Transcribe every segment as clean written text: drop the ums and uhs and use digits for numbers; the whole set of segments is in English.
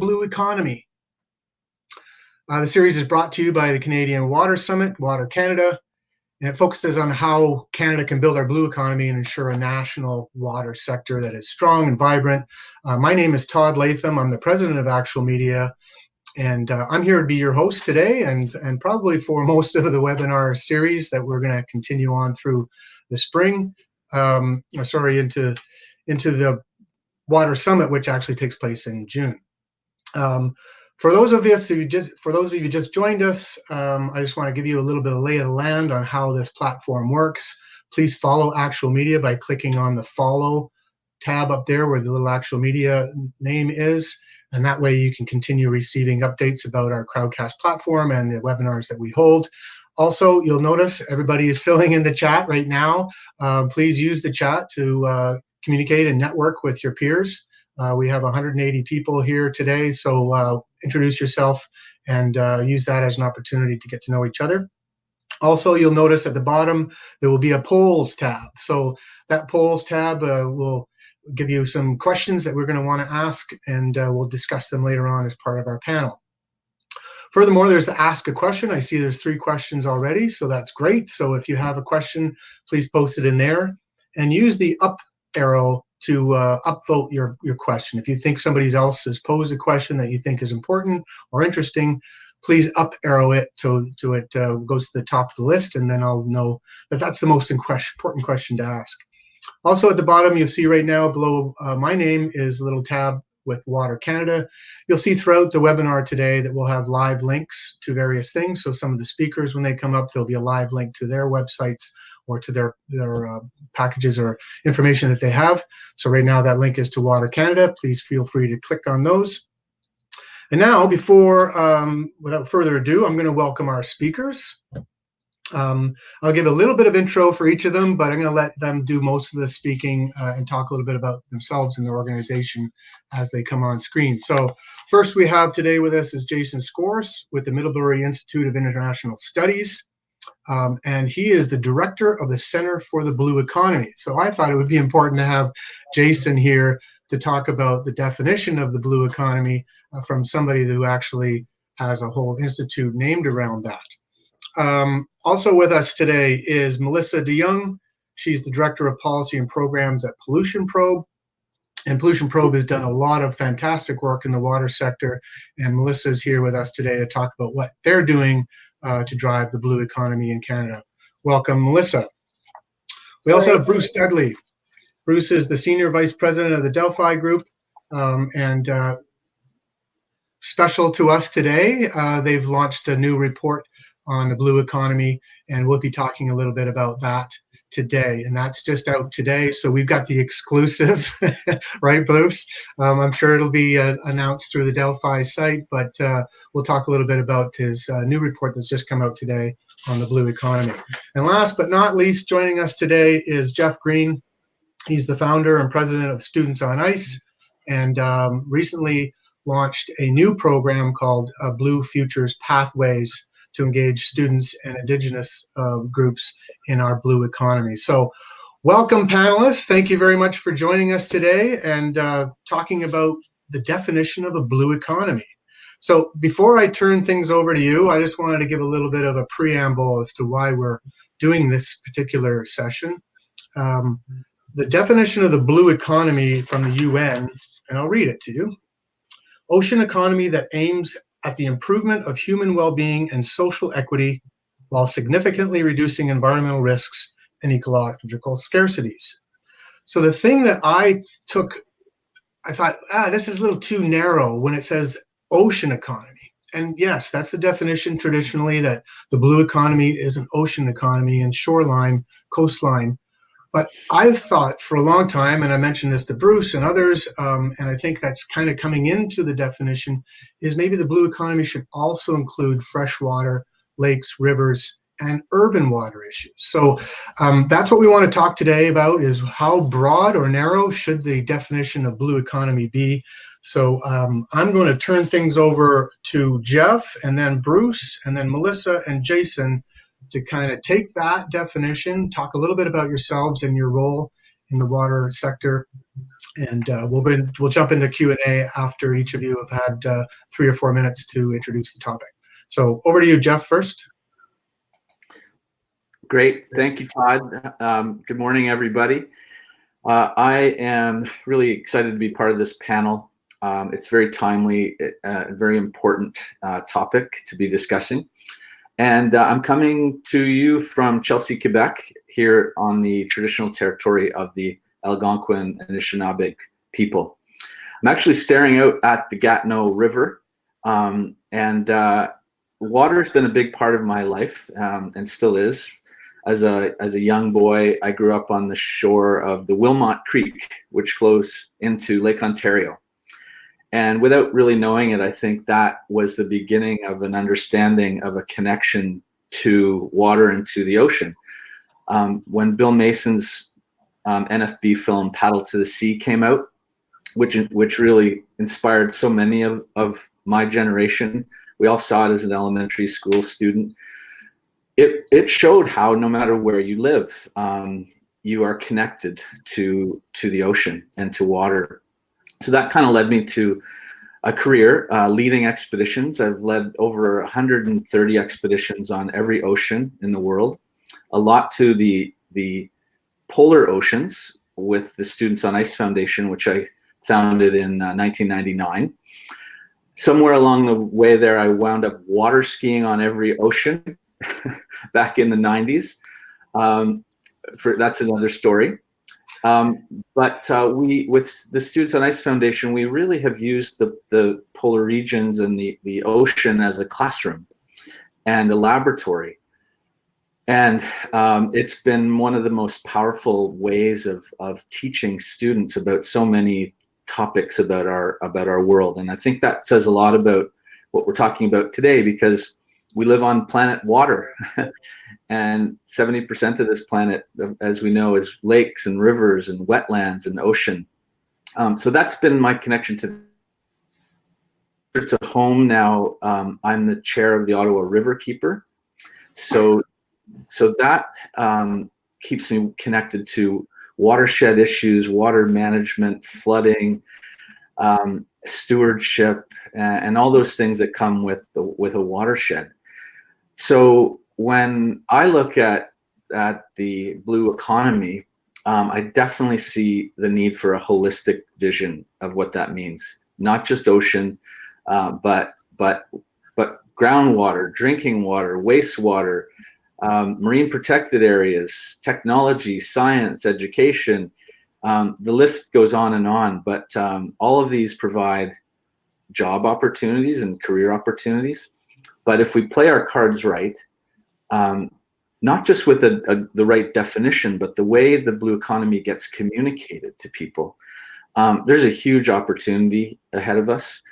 blue economy. The series is brought to you by the Canadian Water Summit, Water Canada, and it focuses on how Canada can build our blue economy and ensure a national water sector that is strong and vibrant. My name is Todd Latham. I'm the president of Actual Media, and I'm here to be your host today and probably for most of the webinar series that we're going to continue on through the spring, into the Water Summit, which actually takes place in June. For those of you who just joined us, I just want to give you a little bit of lay of the land on how this platform works. Please follow Actual Media by clicking on the follow tab up there where the little Actual Media name is, and that way you can continue receiving updates about our Crowdcast platform and the webinars that we hold. Also, you'll notice everybody is filling in the chat right now. Please use the chat to communicate and network with your peers. We have 180 people here today, so introduce yourself and use that as an opportunity to get to know each other. Also, you'll notice at the bottom there will be a polls tab. So that polls tab will give you some questions that we're going to want to ask, and we'll discuss them later on as part of our panel. Furthermore, there's Ask a Question. I see there's 3 questions already, so that's great. So if you have a question, please post it in there and use the up arrow to upvote your question. If you think somebody else has posed a question that you think is important or interesting, please up arrow it to it goes to the top of the list, and then I'll know that that's the most important question to ask. Also at the bottom, you'll see right now below my name is a little tab with Water Canada. You'll see throughout the webinar today that we'll have live links to various things. So some of the speakers, when they come up, there'll be a live link to their websites or to their packages or information that they have. So right now that link is to Water Canada. Please feel free to click on those. And now, without further ado, I'm going to welcome our speakers. I'll give a little bit of intro for each of them, but I'm going to let them do most of the speaking and talk a little bit about themselves and their organization as they come on screen. So first we have today with us is Jason Scorse with the Middlebury Institute of International Studies. And he is the director of the Center for the Blue Economy. So I thought it would be important to have Jason here to talk about the definition of the blue economy from somebody who actually has a whole institute named around that. Also with us today is Melissa DeYoung. She's the Director of Policy and Programs at Pollution Probe. And Pollution Probe has done a lot of fantastic work in the water sector. And Melissa is here with us today to talk about what they're doing to drive the blue economy in Canada. Welcome, Melissa. We also have Bruce Dudley. Bruce is the Senior Vice President of the Dephi Group. And special to us today, they've launched a new report on the blue economy, and we'll be talking a little bit about that today, and that's just out today, so we've got the exclusive. Right, Bruce? I'm sure it'll be announced through the Dephi site, but we'll talk a little bit about his new report that's just come out today on the blue economy. And last but not least, joining us today is Geoff Green. He's the founder and president of Students on Ice, and recently launched a new program called Blue Futures Pathways to engage students and Indigenous groups in our blue economy. So welcome, panelists. Thank you very much for joining us today and talking about the definition of a blue economy. So before I turn things over to you, I just wanted to give a little bit of a preamble as to why we're doing this particular session. The definition of the blue economy from the UN, and I'll read it to you. Ocean economy that aims at the improvement of human well-being and social equity while significantly reducing environmental risks and ecological scarcities. So the thing that I thought, this is a little too narrow when it says ocean economy. And yes, that's the definition traditionally, that the blue economy is an ocean economy and shoreline, coastline. But I've thought for a long time, and I mentioned this to Bruce and others, and I think that's kind of coming into the definition, is maybe the blue economy should also include freshwater, lakes, rivers, and urban water issues. So that's what we want to talk today about, is how broad or narrow should the definition of blue economy be. So I'm going to turn things over to Geoff, and then Bruce, and then Melissa and Jason to kind of take that definition, talk a little bit about yourselves and your role in the water sector. And we'll jump into Q&A after each of you have had 3 or 4 minutes to introduce the topic. So over to you, Geoff, first. Great. Thank you, Todd. Good morning, everybody. I am really excited to be part of this panel. It's very timely, a very important topic to be discussing. And I'm coming to you from Chelsea, Quebec, here on the traditional territory of the Algonquin and Anishinaabe people. I'm actually staring out at the Gatineau River, and water has been a big part of my life, and still is. As a young boy, I grew up on the shore of the Wilmot Creek, which flows into Lake Ontario. And without really knowing it, I think that was the beginning of an understanding of a connection to water and to the ocean. When Bill Mason's NFB film Paddle to the Sea came out, which really inspired so many of my generation, we all saw it as an elementary school student. It showed how no matter where you live, you are connected to the ocean and to water. So that kind of led me to a career leading expeditions. I've led over 130 expeditions on every ocean in the world, a lot to the polar oceans with the Students on Ice Foundation, which I founded in 1999. Somewhere along the way there, I wound up water skiing on every ocean back in the 90s. That's another story. But we, with the Students on Ice Foundation, we really have used the polar regions and the ocean as a classroom and a laboratory. And it's been one of the most powerful ways of teaching students about so many topics about our world. And I think that says a lot about what we're talking about today, because we live on planet water. And 70% of this planet, as we know, is lakes and rivers and wetlands and ocean. So that's been my connection to home now. I'm the chair of the Ottawa River Keeper. So that keeps me connected to watershed issues, water management, flooding, stewardship, and all those things that come with a watershed. So when I look at the blue economy, I definitely see the need for a holistic vision of what that means. Not just ocean, but groundwater, drinking water, wastewater, marine protected areas, technology, science, education. The list goes on and on, but all of these provide job opportunities and career opportunities. But if we play our cards right, not just with the right definition, but the way the blue economy gets communicated to people, there's a huge opportunity ahead of us,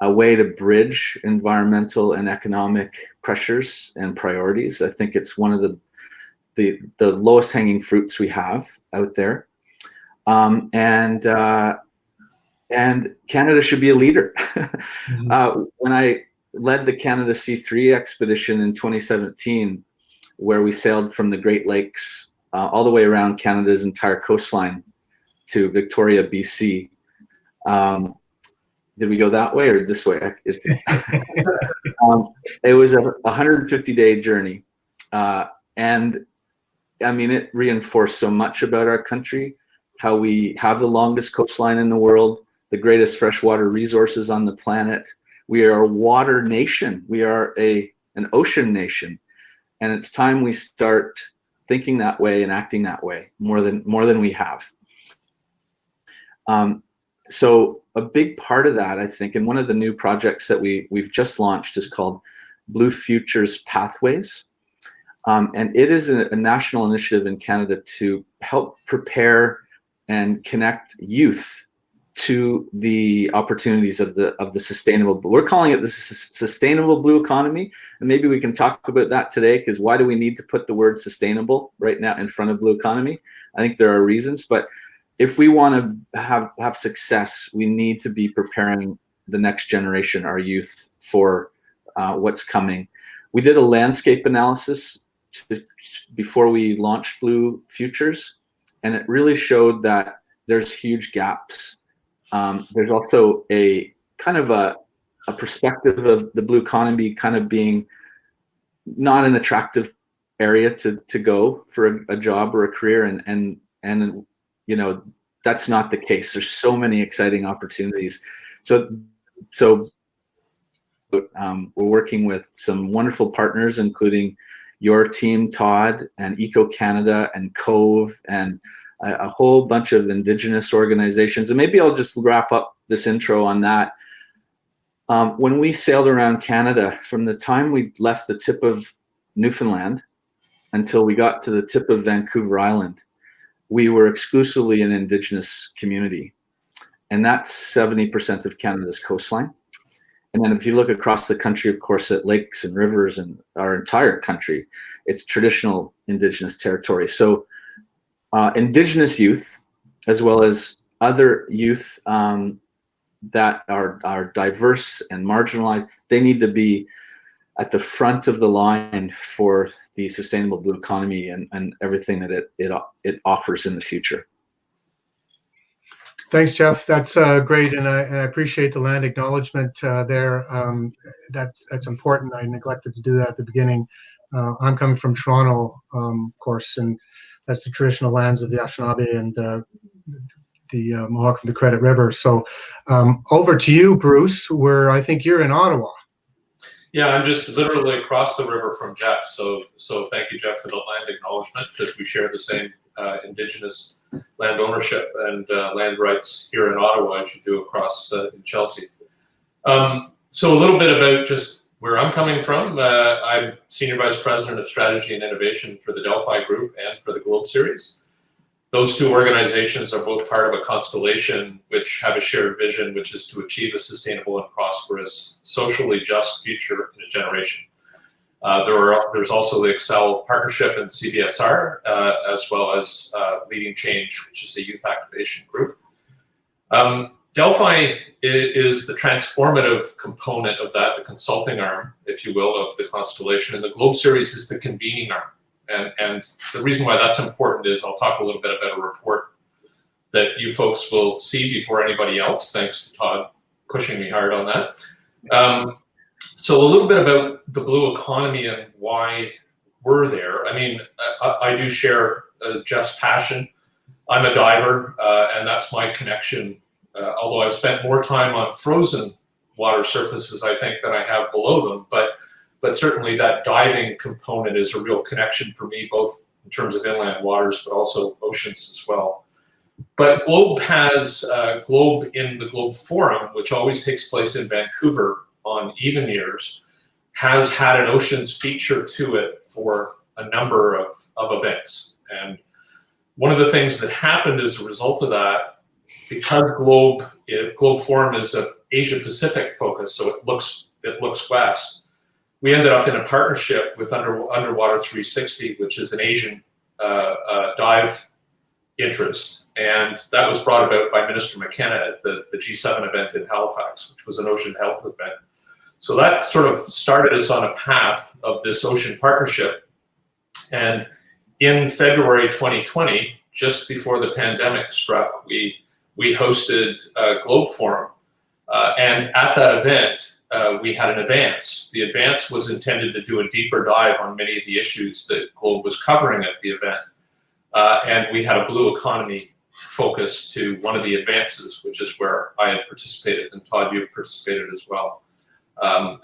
a way to bridge environmental and economic pressures and priorities. I think it's one of the lowest hanging fruits we have out there. And Canada should be a leader. Mm-hmm. When I led the Canada C3 expedition in 2017, where we sailed from the Great Lakes all the way around Canada's entire coastline to Victoria, BC. Did we go that way or this way? It was a 150-day journey. And I mean, it reinforced so much about our country, how we have the longest coastline in the world, the greatest freshwater resources on the planet. We are a water nation. We are an ocean nation. And it's time we start thinking that way and acting that way more than we have. So a big part of that, I think, and one of the new projects that we've just launched is called Blue Futures Pathways. And it is a national initiative in Canada to help prepare and connect youth to the opportunities of the sustainable. We're calling it the sustainable blue economy, and maybe we can talk about that today, because why do we need to put the word sustainable right now in front of blue economy? I think there are reasons, but if we want to have success, we need to be preparing the next generation, our youth, for what's coming. We did a landscape analysis before we launched Blue Futures, and it really showed that there's huge gaps. There's also a kind of a perspective of the blue economy kind of being not an attractive area to go for a job or a career, and you know, that's not the case. There's so many exciting opportunities. So we're working with some wonderful partners, including your team, Todd, and Eco Canada and Cove, and a whole bunch of Indigenous organizations. And maybe I'll just wrap up this intro on that. When we sailed around Canada, from the time we left the tip of Newfoundland until we got to the tip of Vancouver Island, we were exclusively an Indigenous community. And that's 70% of Canada's coastline. And then if you look across the country, of course, at lakes and rivers and our entire country, it's traditional Indigenous territory. So Indigenous youth, as well as other youth that are diverse and marginalized, they need to be at the front of the line for the sustainable blue economy and everything that it offers in the future. Thanks, Geoff. That's great, and I appreciate the land acknowledgement there. That's important. I neglected to do that at the beginning. I'm coming from Toronto, of course, and that's the traditional lands of the Anishinaabe and the Mohawk of the Credit River. So over to you, Bruce, where I think you're in Ottawa. Yeah, I'm just literally across the river from Geoff. So thank you, Geoff, for the land acknowledgement, because we share the same Indigenous land ownership and land rights here in Ottawa as you do across in Chelsea. So a little bit about just where I'm coming from. I'm Senior Vice President of Strategy and Innovation for the Dephi Group and for the Globe Series. Those two organizations are both part of a constellation which have a shared vision, which is to achieve a sustainable and prosperous, socially just future in a generation. There's also the Excel Partnership and CBSR, as well as Leading Change, which is a youth activation group. Dephi is the transformative component of that, the consulting arm, if you will, of the constellation, and the Globe Series is the convening arm. And the reason why that's important is I'll talk a little bit about a report that you folks will see before anybody else, thanks to Todd pushing me hard on that. So a little bit about the blue economy and why we're there. I mean, I do share Geoff's passion. I'm a diver, and that's my connection. Although I've spent more time on frozen water surfaces, I think, than I have below them. But certainly that diving component is a real connection for me, both in terms of inland waters, but also oceans as well. But Globe has Globe in the Globe Forum, which always takes place in Vancouver on even years, has had an oceans feature to it for a number of events. And one of the things that happened as a result of that, because Globe Forum is an Asia Pacific focus, so it looks west, we ended up in a partnership with Underwater 360, which is an Asian dive interest. And that was brought about by Minister McKenna at the G7 event in Halifax, which was an ocean health event. So that sort of started us on a path of this ocean partnership. And in February 2020, just before the pandemic struck, we hosted a Globe Forum. And at that event, we had an advance. The advance was intended to do a deeper dive on many of the issues that Globe was covering at the event. And we had a blue economy focus to one of the advances, which is where I had participated, and Todd, you participated as well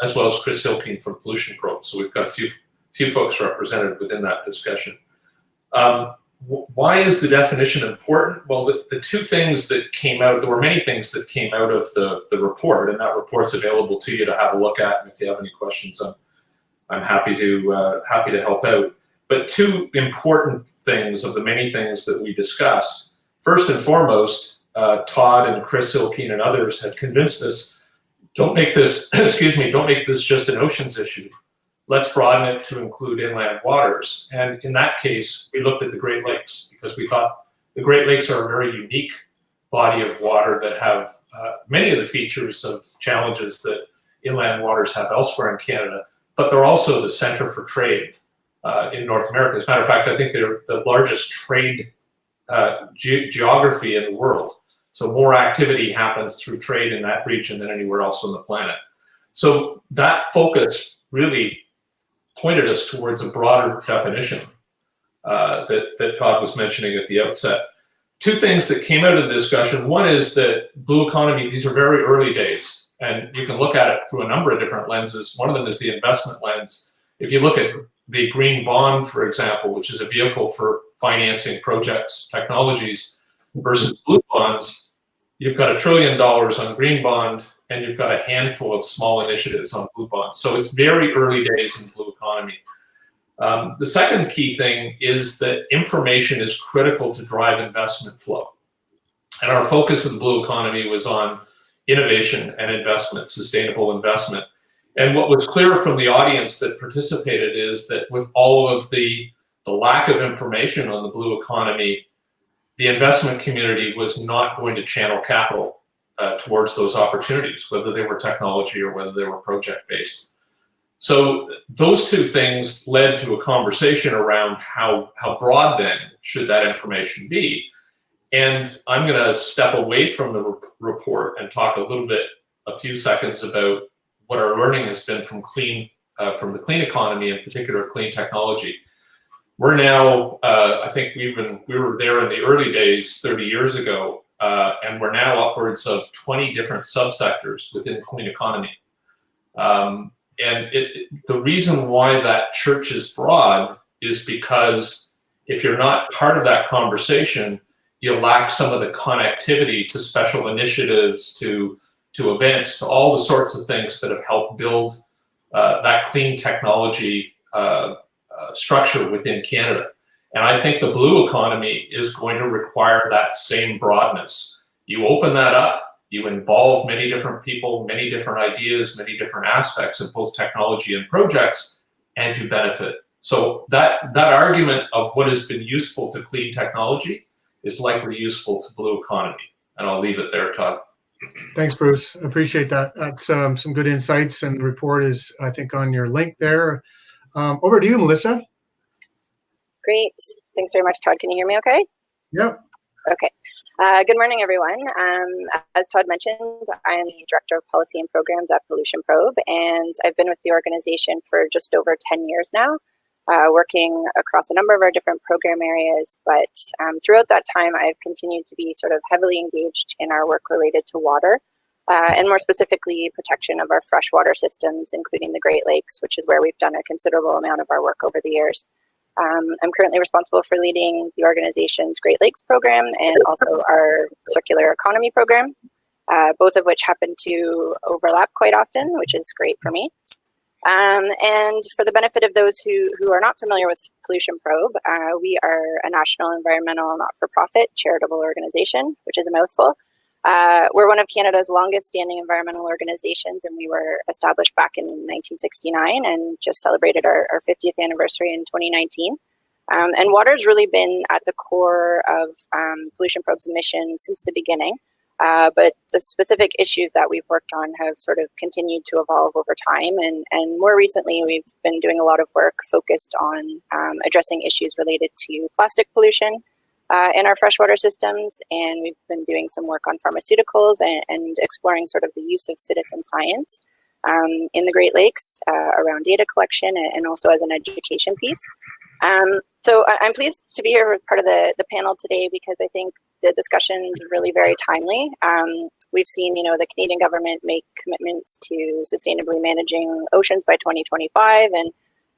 as Chris Silking from Pollution Probe. So we've got a few folks represented within that discussion. Why is the definition important? Well, the two things that came out, there were many things that came out of the report, and that report's available to you to have a look at. And if you have any questions, I'm happy to help out. But two important things of the many things that we discussed. First and foremost, Todd and Chris Silkeen and others had convinced us, don't make this, don't make this just an oceans issue. Let's broaden it to include inland waters. And in that case, we looked at the Great Lakes because we thought the Great Lakes are a very unique body of water that have many of the features of challenges that inland waters have elsewhere in Canada, but they're also the center for trade in North America. As a matter of fact, I think they're the largest trade geography in the world. So more activity happens through trade in that region than anywhere else on the planet. So that focus really pointed us towards a broader definition that Todd was mentioning at the outset. Two things that came out of the discussion. One is that blue economy, these are very early days, and you can look at it through a number of different lenses. One of them is the investment lens. If you look at the green bond, for example, which is a vehicle for financing projects, technologies, versus blue bonds, you've got $1 trillion on green bond, and you've got a handful of small initiatives on blue bonds. So it's very early days in blue economy. The second key thing is that information is critical to drive investment flow. And our focus of the blue economy was on innovation and investment, sustainable investment. And what was clear from the audience that participated is that with all of the lack of information on the blue economy, the investment community was not going to channel capital towards those opportunities, whether they were technology or whether they were project-based. So those two things led to a conversation around how broad then should that information be. And I'm going to step away from the report and talk a few seconds about what our learning has been from the clean economy, in particular clean technology. We're now, I think we were there in the early days 30 years ago, and we're now upwards of 20 different subsectors within clean economy. And the reason why that church is broad is because if you're not part of that conversation, you lack some of the connectivity to special initiatives, to events, to all the sorts of things that have helped build that clean technology structure within Canada. And I think the blue economy is going to require that same broadness. You open that up, you involve many different people, many different ideas, many different aspects of both technology and projects, and you benefit. So that argument of what has been useful to clean technology is likely useful to blue economy. And I'll leave it there, Todd. Thanks, Bruce. I appreciate that. That's some good insights, and the report is, I think, on your link there. Over to you, Melissa. Great. Thanks very much, Todd. Can you hear me okay? Yep. Okay. Good morning, everyone. As Todd mentioned, I am the Director of Policy and Programs at Pollution Probe, and I've been with the organization for just over 10 years now, working across a number of our different program areas. But throughout that time, I've continued to be sort of heavily engaged in our work related to water, and more specifically, protection of our freshwater systems, including the Great Lakes, which is where we've done a considerable amount of our work over the years. I'm currently responsible for leading the organization's Great Lakes program and also our circular economy program, both of which happen to overlap quite often, which is great for me. And for the benefit of those who are not familiar with Pollution Probe, we are a national environmental not-for-profit charitable organization, which is a mouthful. We're one of Canada's longest-standing environmental organizations, and we were established back in 1969 and just celebrated our 50th anniversary in 2019. And water's really been at the core of Pollution Probe's mission since the beginning, but the specific issues that we've worked on have sort of continued to evolve over time, and more recently we've been doing a lot of work focused on addressing issues related to plastic pollution in our freshwater systems, and we've been doing some work on pharmaceuticals and exploring sort of the use of citizen science in the Great Lakes around data collection and also as an education piece. So I'm pleased to be here with part of the panel today because I think the discussion is really very timely. We've seen, the Canadian government make commitments to sustainably managing oceans by 2025, and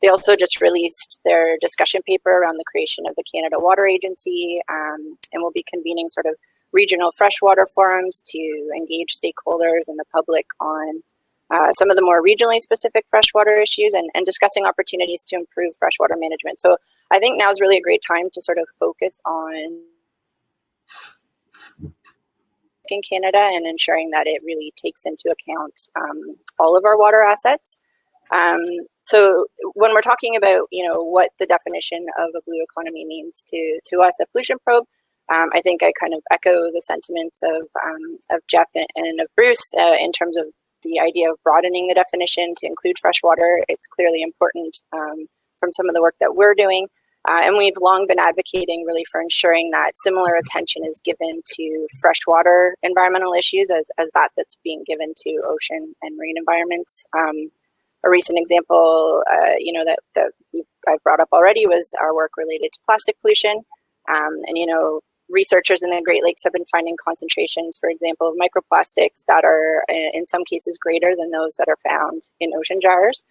they also just released their discussion paper around the creation of the Canada Water Agency, and will be convening sort of regional freshwater forums to engage stakeholders and the public on some of the more regionally specific freshwater issues and discussing opportunities to improve freshwater management. So I think now is really a great time to sort of focus on in Canada and ensuring that it really takes into account all of our water assets. So when we're talking about, what the definition of a blue economy means to us at Pollution Probe, I think I kind of echo the sentiments of Geoff and of Bruce in terms of the idea of broadening the definition to include freshwater. It's clearly important from some of the work that we're doing. And we've long been advocating really for ensuring that similar attention is given to freshwater environmental issues as that's being given to ocean and marine environments. A recent example, that I've brought up already was our work related to plastic pollution. And researchers in the Great Lakes have been finding concentrations, for example, of microplastics that are in some cases greater than those that are found in ocean gyres.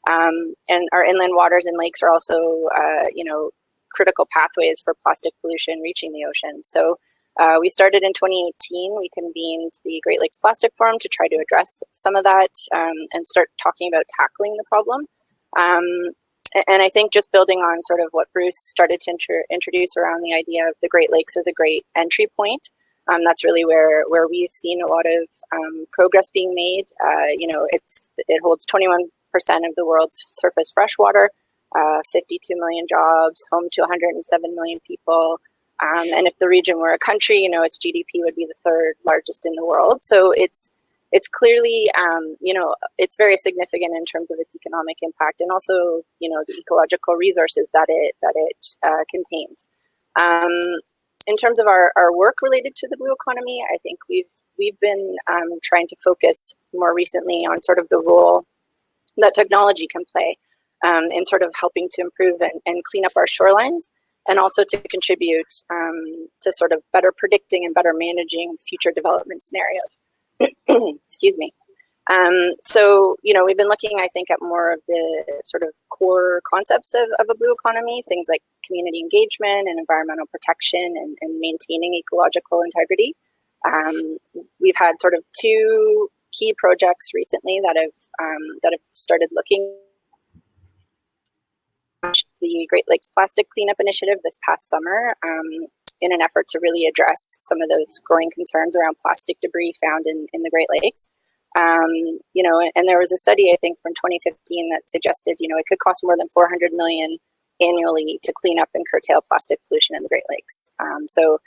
And our inland waters and lakes are also, critical pathways for plastic pollution reaching the ocean. So we started in 2018. We convened the Great Lakes Plastic Forum to try to address some of that and start talking about tackling the problem. And I think just building on sort of what Bruce started to introduce around the idea of the Great Lakes as a great entry point, that's really where we've seen a lot of progress being made. It holds 21% of the world's surface freshwater, 52 million jobs, home to 107 million people. And if the region were a country, its GDP would be the third largest in the world. So it's clearly, it's very significant in terms of its economic impact and also, the ecological resources that it contains. In terms of our work related to the blue economy, I think we've been trying to focus more recently on sort of the role that technology can play in sort of helping to improve and clean up our shorelines, and also to contribute to sort of better predicting and better managing future development scenarios. Excuse me. So, we've been looking, I think, at more of the sort of core concepts of a blue economy, things like community engagement and environmental protection and maintaining ecological integrity. We've had sort of two key projects recently that have started looking at the Great Lakes Plastic Cleanup Initiative this past summer in an effort to really address some of those growing concerns around plastic debris found in the Great Lakes. And there was a study, I think, from 2015 that suggested, it could cost more than $400 million annually to clean up and curtail plastic pollution in the Great Lakes. So,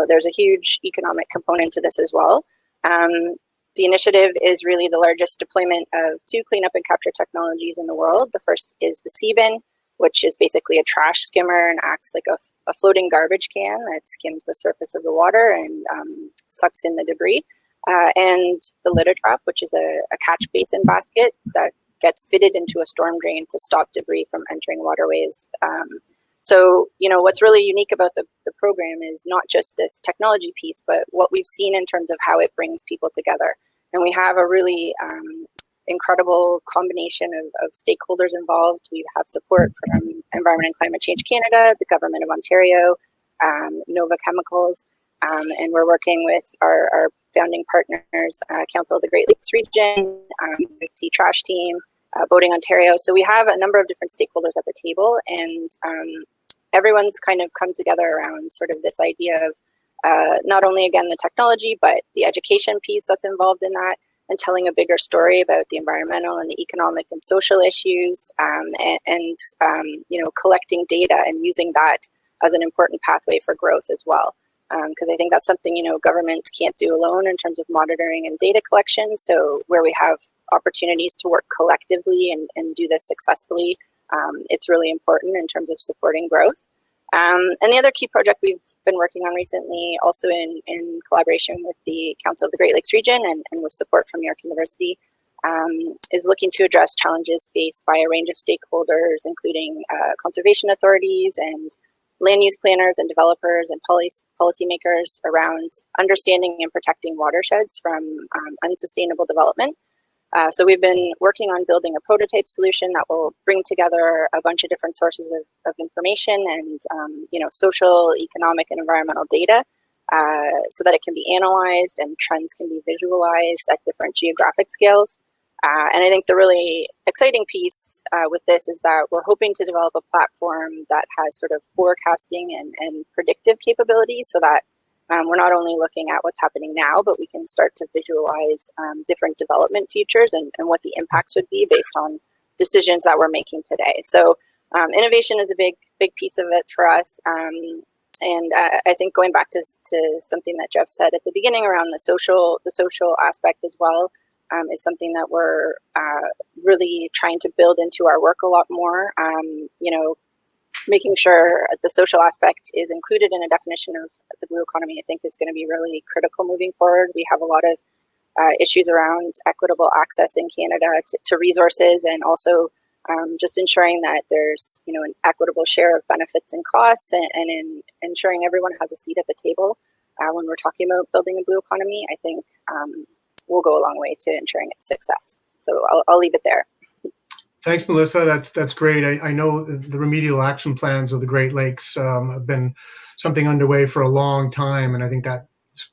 there's a huge economic component to this as well. The initiative is really the largest deployment of two cleanup and capture technologies in the world. The first is the sea bin, which is basically a trash skimmer and acts like a floating garbage can that skims the surface of the water and sucks in the debris. And the litter trap, which is a catch basin basket that gets fitted into a storm drain to stop debris from entering waterways. So, what's really unique about the program is not just this technology piece, but what we've seen in terms of how it brings people together. And we have a really incredible combination of stakeholders involved. We have support from Environment and Climate Change Canada, the Government of Ontario, Nova Chemicals, and we're working with our founding partners, Council of the Great Lakes Region, T Trash Team, Boating Ontario. So we have a number of different stakeholders at the table, and everyone's kind of come together around sort of this idea of not only, again, the technology, but the education piece that's involved in that, and telling a bigger story about the environmental and the economic and social issues, and collecting data and using that as an important pathway for growth as well. Because I think that's something, governments can't do alone in terms of monitoring and data collection. So where we have opportunities to work collectively and do this successfully, it's really important in terms of supporting growth. And the other key project we've been working on recently, also in collaboration with the Council of the Great Lakes Region and with support from York University, is looking to address challenges faced by a range of stakeholders, including conservation authorities and land use planners and developers and policymakers around understanding and protecting watersheds from unsustainable development. So we've been working on building a prototype solution that will bring together a bunch of different sources of information and social, economic, and environmental data so that it can be analyzed and trends can be visualized at different geographic scales. And I think the really exciting piece with this is that we're hoping to develop a platform that has sort of forecasting and predictive capabilities so that we're not only looking at what's happening now, but we can start to visualize different development futures and what the impacts would be based on decisions that we're making today. So innovation is a big piece of it for us. And I think going back to something that Geoff said at the beginning around the social aspect as well, is something that we're really trying to build into our work a lot more. making sure the social aspect is included in a definition of the blue economy, I think is going to be really critical moving forward. We have a lot of issues around equitable access in Canada to resources, and also just ensuring that there's an equitable share of benefits and costs, and in ensuring everyone has a seat at the table when we're talking about building a blue economy. I think will go a long way to ensuring its success. So I'll leave it there. Thanks, Melissa. That's great. I know the remedial action plans of the Great Lakes have been something underway for a long time, and I think that's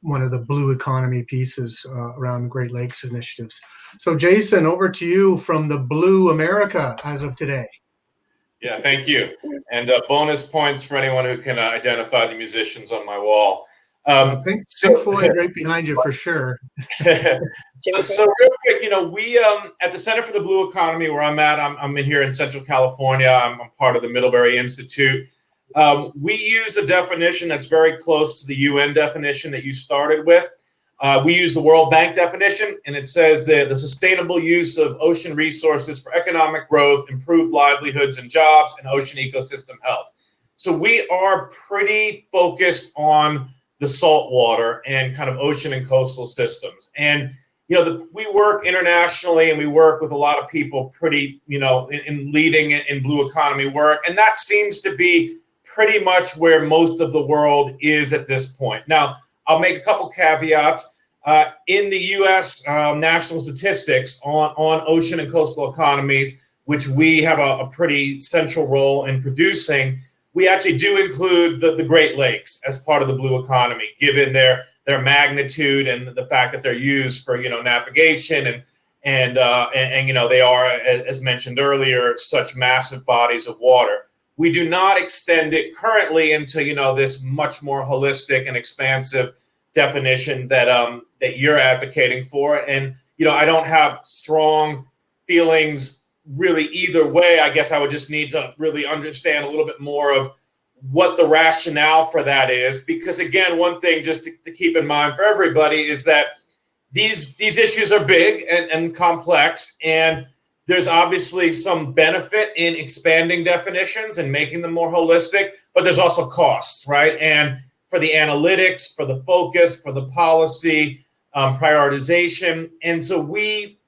one of the blue economy pieces around the Great Lakes initiatives. So Jason, over to you from the Blue America as of today. Yeah, thank you. And bonus points for anyone who can identify the musicians on my wall. Pink Floyd right behind you for sure. So real quick, we at the Center for the Blue Economy, where I'm at, I'm in here in Central California. I'm part of the Middlebury Institute. We use a definition that's very close to the UN definition that you started with. We use the World Bank definition, and it says that the sustainable use of ocean resources for economic growth, improved livelihoods and jobs, and ocean ecosystem health. So we are pretty focused on the saltwater and kind of ocean and coastal systems. And, we work internationally, and we work with a lot of people pretty, in leading in blue economy work. And that seems to be pretty much where most of the world is at this point. Now, I'll make a couple caveats. In the U.S. National Statistics on ocean and coastal economies, which we have a pretty central role in producing, we actually do include the Great Lakes as part of the blue economy, given their magnitude and the fact that they're used for navigation and they are, as mentioned earlier, such massive bodies of water. We do not extend it currently into this much more holistic and expansive definition that you're advocating for, and I don't have strong feelings really either way. I guess I would just need to really understand a little bit more of what the rationale for that is, because again, one thing just to keep in mind for everybody is that these issues are big and complex, and there's obviously some benefit in expanding definitions and making them more holistic, but there's also costs, right? And for the analytics, for the focus, for the policy, prioritization. And so we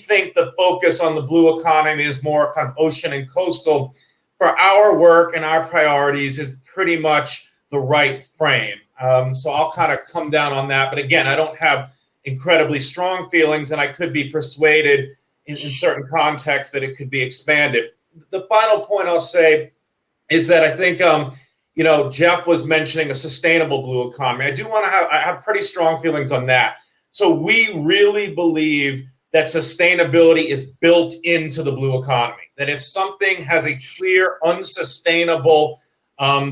think the focus on the blue economy is more kind of ocean and coastal. For our work and our priorities is pretty much the right frame. So I'll kind of come down on that. But again, I don't have incredibly strong feelings, and I could be persuaded in certain contexts that it could be expanded. The final point I'll say is that I think, Geoff was mentioning a sustainable blue economy. I have pretty strong feelings on that. So we really believe that sustainability is built into the blue economy, that if something has a clear, unsustainable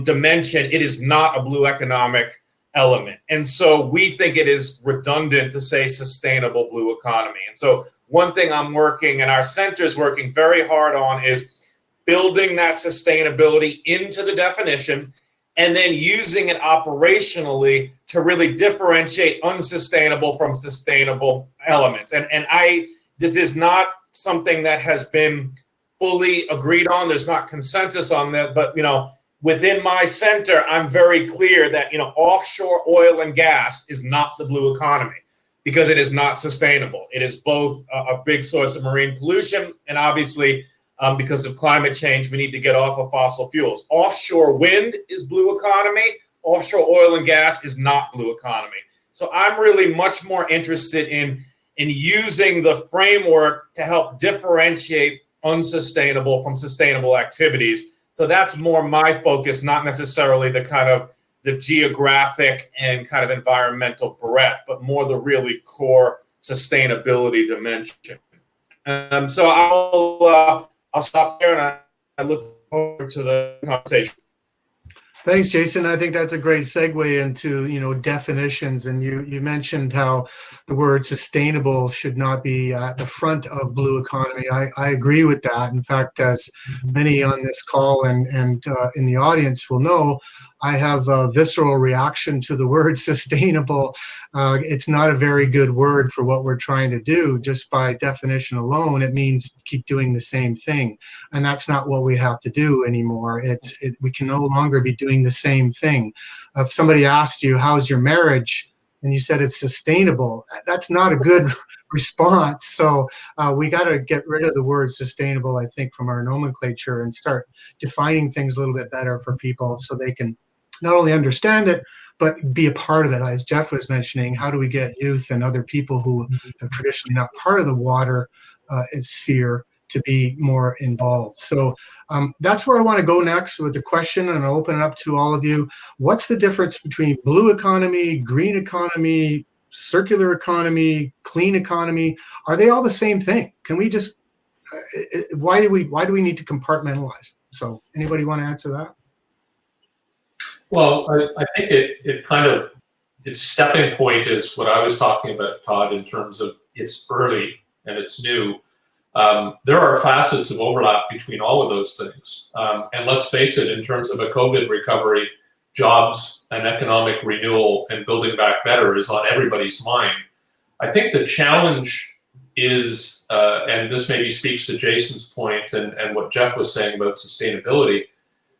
dimension, it is not a blue economic element. And so we think it is redundant to say sustainable blue economy. And so one thing I'm working, and our center is working very hard on, is building that sustainability into the definition and then using it operationally to really differentiate unsustainable from sustainable elements. And this is not something that has been fully agreed on. There's not consensus on that, but within my center, I'm very clear that offshore oil and gas is not the blue economy, because it is not sustainable. It is both a big source of marine pollution, and obviously because of climate change, we need to get off of fossil fuels. Offshore wind is blue economy. Offshore oil and gas is not blue economy. So I'm really much more interested in using the framework to help differentiate unsustainable from sustainable activities. So that's more my focus, not necessarily the kind of the geographic and kind of environmental breadth, but more the really core sustainability dimension. So I'll stop there, and I look forward to the conversation. Thanks, Jason. I think that's a great segue into, definitions. And you mentioned how the word sustainable should not be at the front of blue economy. I agree with that. In fact, as many on this call and in the audience will know, I have a visceral reaction to the word sustainable. It's not a very good word for what we're trying to do. Just by definition alone, it means keep doing the same thing. And that's not what we have to do anymore. We can no longer be doing the same thing. If somebody asked you, how's your marriage? And you said it's sustainable, that's not a good response. So we got to get rid of the word sustainable, I think, from our nomenclature and start defining things a little bit better for people so they can not only understand it, but be a part of it. As Geoff was mentioning, how do we get youth and other people who have traditionally not part of the water sphere to be more involved? So that's where I want to go next with the question, and I'll open it up to all of you. What's the difference between blue economy, green economy, circular economy, clean economy? Are they all the same thing? Can we just why do we need to compartmentalize? So anybody want to answer that? Well, I think its stepping point is what I was talking about, Todd, in terms of it's early and it's new. There are facets of overlap between all of those things. And let's face it, in terms of a COVID recovery, jobs and economic renewal and building back better is on everybody's mind. I think the challenge is, and this maybe speaks to Jason's point and what Geoff was saying about sustainability,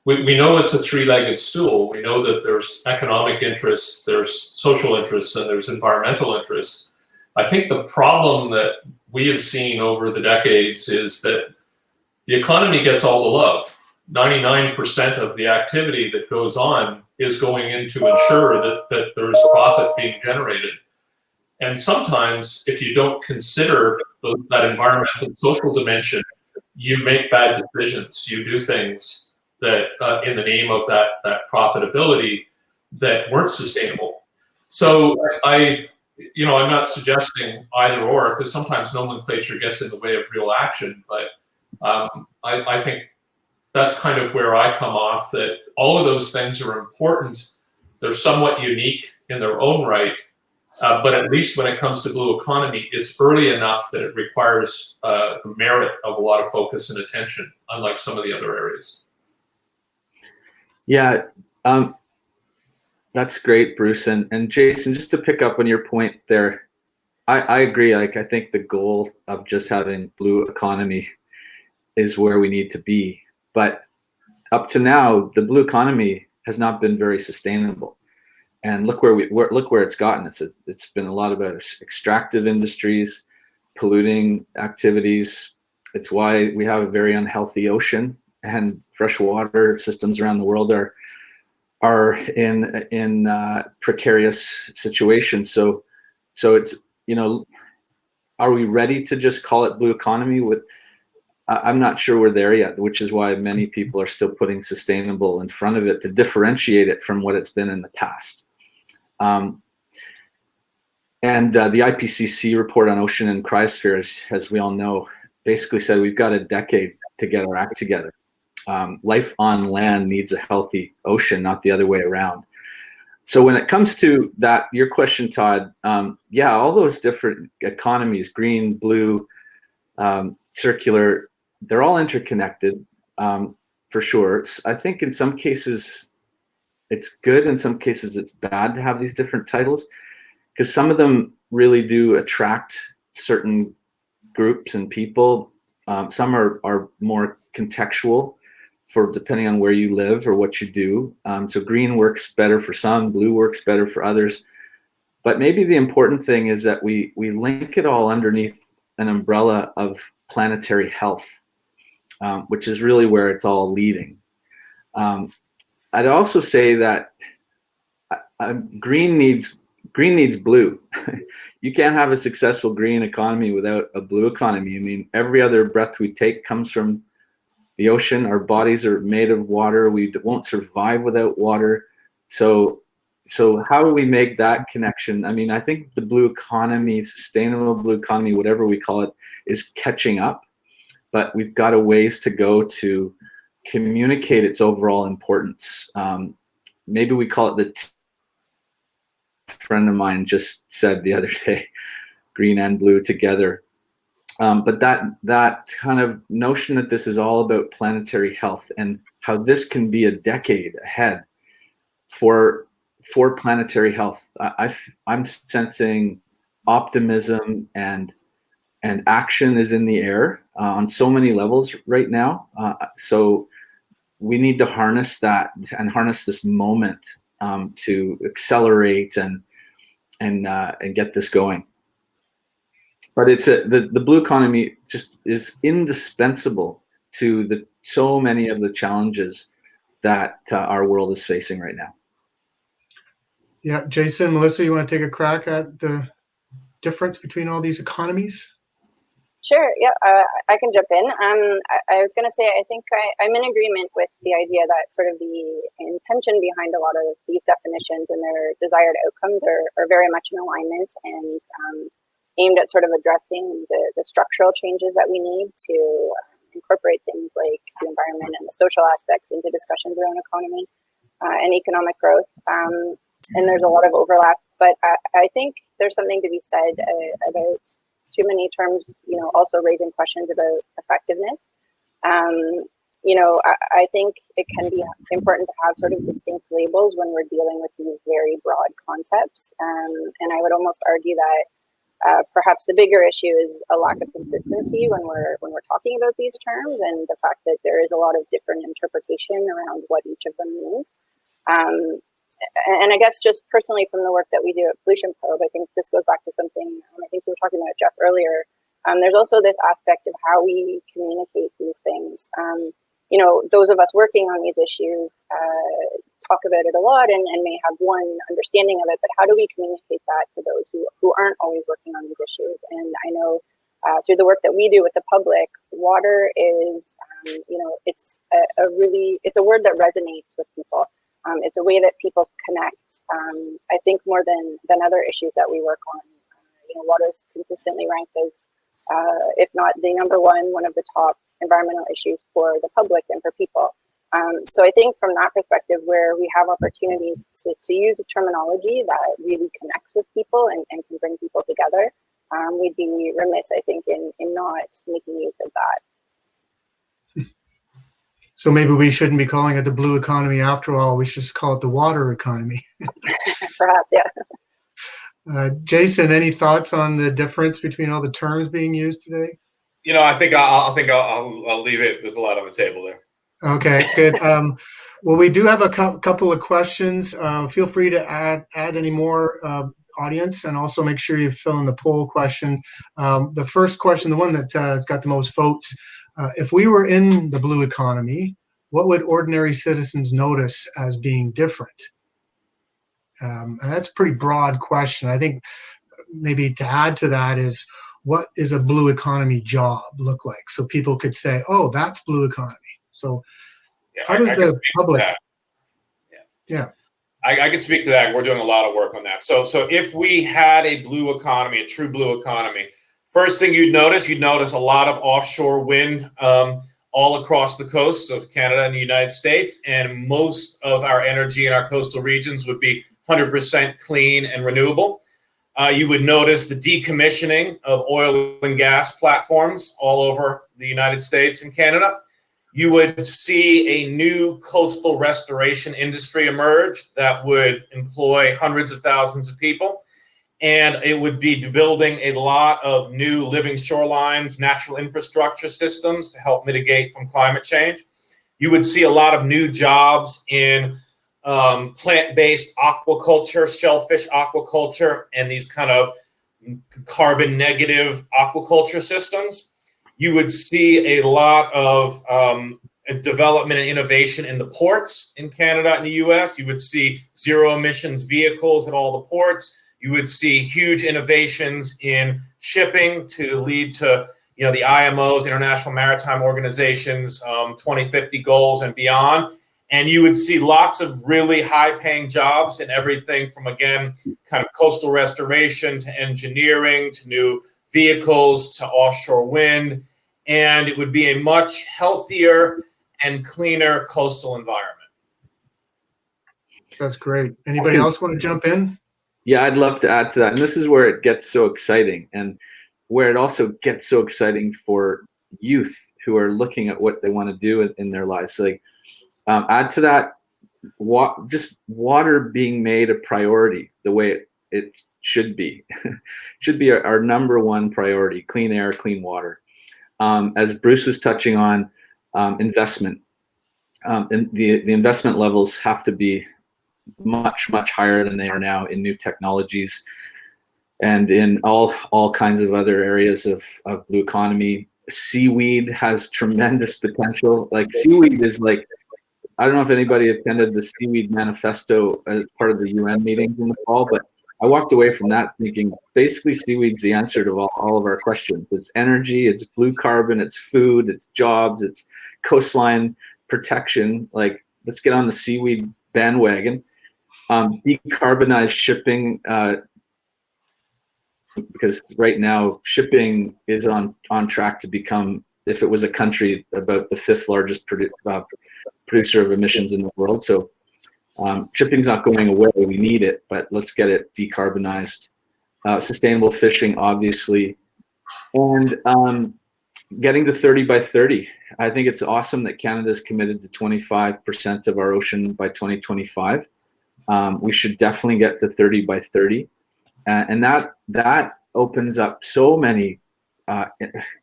we know it's a three-legged stool. We know that there's economic interests, there's social interests, and there's environmental interests. I think the problem that we have seen over the decades is that the economy gets all the love. 99% of the activity that goes on is going in to ensure that there's profit being generated. And sometimes if you don't consider that environmental and social dimension, you make bad decisions. You do things that in the name of that profitability that weren't sustainable. So I'm not suggesting either or, because sometimes nomenclature gets in the way of real action. But I think that's kind of where I come off, that all of those things are important. They're somewhat unique in their own right. But at least when it comes to blue economy, it's early enough that it requires the merit of a lot of focus and attention, unlike some of the other areas. Yeah, that's great, Bruce. And Jason, just to pick up on your point there, I agree. Like, I think the goal of just having blue economy is where we need to be. But up to now, the blue economy has not been very sustainable. And look where it's gotten. It's been a lot about extractive industries, polluting activities. It's why we have a very unhealthy ocean, and freshwater systems around the world are in precarious situations. So it's, are we ready to just call it blue economy? I'm not sure we're there yet, which is why many people are still putting sustainable in front of it to differentiate it from what it's been in the past. And the IPCC report on ocean and cryosphere, as we all know, basically said we've got a decade to get our act together. Life on land needs a healthy ocean, not the other way around. So when it comes to that, your question, Todd, all those different economies, green, blue, circular, they're all interconnected, for sure. I think in some cases it's good, in some cases it's bad to have these different titles, because some of them really do attract certain groups and people. Some are more contextual, for depending on where you live or what you do. So green works better for some, blue works better for others. But maybe the important thing is that we link it all underneath an umbrella of planetary health, which is really where it's all leading. I'd also say that green needs blue. You can't have a successful green economy without a blue economy. I mean, every other breath we take comes from the ocean. Our bodies are made of water. We won't survive without water. So how do we make that connection? I mean, I think the blue economy, sustainable blue economy, whatever we call it, is catching up, but we've got a ways to go to communicate its overall importance. Maybe we call it a friend of mine just said the other day, green and blue together. But that kind of notion that this is all about planetary health and how this can be a decade ahead for planetary health. I'm sensing optimism and action is in the air on so many levels right now. So we need to harness that and harness this moment to accelerate and get this going. But it's the blue economy just is indispensable to so many of the challenges that our world is facing right now. Yeah, Jason, Melissa, you want to take a crack at the difference between all these economies? Sure. Yeah, I can jump in. I was going to say, I think I'm in agreement with the idea that sort of the intention behind a lot of these definitions and their desired outcomes are very much in alignment and aimed at sort of addressing the structural changes that we need to incorporate things like the environment and the social aspects into discussions around economy and economic growth. And there's a lot of overlap, but I think there's something to be said about too many terms, also raising questions about effectiveness. I think it can be important to have sort of distinct labels when we're dealing with these very broad concepts. And I would almost argue that perhaps the bigger issue is a lack of consistency when we're talking about these terms, and the fact that there is a lot of different interpretation around what each of them means. And I guess just personally from the work that we do at Pollution Probe, I think this goes back to something I think we were talking about Geoff earlier. There's also this aspect of how we communicate these things. Those of us working on these issues talk about it a lot and may have one understanding of it, but how do we communicate that to those who aren't always working on these issues? And I know through the work that we do with the public, water is, it's a word that resonates with people. It's a way that people connect. I think more than other issues that we work on. Water is consistently ranked as, if not the number one of the top environmental issues for the public and for people. So I think from that perspective, where we have opportunities to use a terminology that really connects with people and can bring people together, we'd be remiss, I think, in not making use of that. So maybe we shouldn't be calling it the blue economy after all. We should just call it the water economy. Perhaps, yeah. Jason, any thoughts on the difference between all the terms being used today? I think I'll leave it. There's a lot on the table there. Okay, good. Well, we do have a couple of questions. Feel free to add any more, audience, and also make sure you fill in the poll question. The first question, the one that has got the most votes, if we were in the blue economy, what would ordinary citizens notice as being different? And that's a pretty broad question. I think maybe to add to that is, what is a blue economy job look like? So people could say, oh, that's blue economy. So how does the public? Yeah. I can speak to that. We're doing a lot of work on that. So if we had a blue economy, a true blue economy, first thing you'd notice a lot of offshore wind all across the coasts of Canada and the United States, and most of our energy in our coastal regions would be 100% clean and renewable. You would notice the decommissioning of oil and gas platforms all over the United States and Canada. You would see a new coastal restoration industry emerge that would employ hundreds of thousands of people. And it would be building a lot of new living shorelines, natural infrastructure systems to help mitigate from climate change. You would see a lot of new jobs in plant-based aquaculture, shellfish aquaculture, and these kind of carbon negative aquaculture systems. You would see a lot of development and innovation in the ports in Canada and the US. You would see zero emissions vehicles at all the ports. You would see huge innovations in shipping to lead to, the IMO's, International Maritime Organization's 2050 goals and beyond. And you would see lots of really high-paying jobs in everything from, again, kind of coastal restoration to engineering to new vehicles to offshore wind. And it would be a much healthier and cleaner coastal environment. That's great. Anybody else want to jump in? Yeah, I'd love to add to that. And this is where it gets so exciting, and where it also gets so exciting for youth who are looking at what they want to do in their lives. So, add to that, just water being made a priority the way it should be. Should be our number one priority: clean air, clean water. As Bruce was touching on, investment. And the investment levels have to be much higher than they are now in new technologies and in all kinds of other areas of blue economy. Seaweed has tremendous potential. Like seaweed is like, I don't know if anybody attended the Seaweed Manifesto as part of the UN meetings in the fall, but I walked away from that thinking basically seaweed's the answer to all of our questions. It's energy, it's blue carbon, it's food, it's jobs, it's coastline protection. Like, let's get on the seaweed bandwagon. Decarbonize shipping, because right now shipping is on track to become, if it was a country, about the 5th largest producer of emissions in the world. So shipping's not going away. We need it, but let's get it decarbonized. Sustainable fishing, obviously, and getting to 30 by 30. I think it's awesome that Canada's committed to 25% of our ocean by 2025. We should definitely get to 30 by 30. And that opens up so many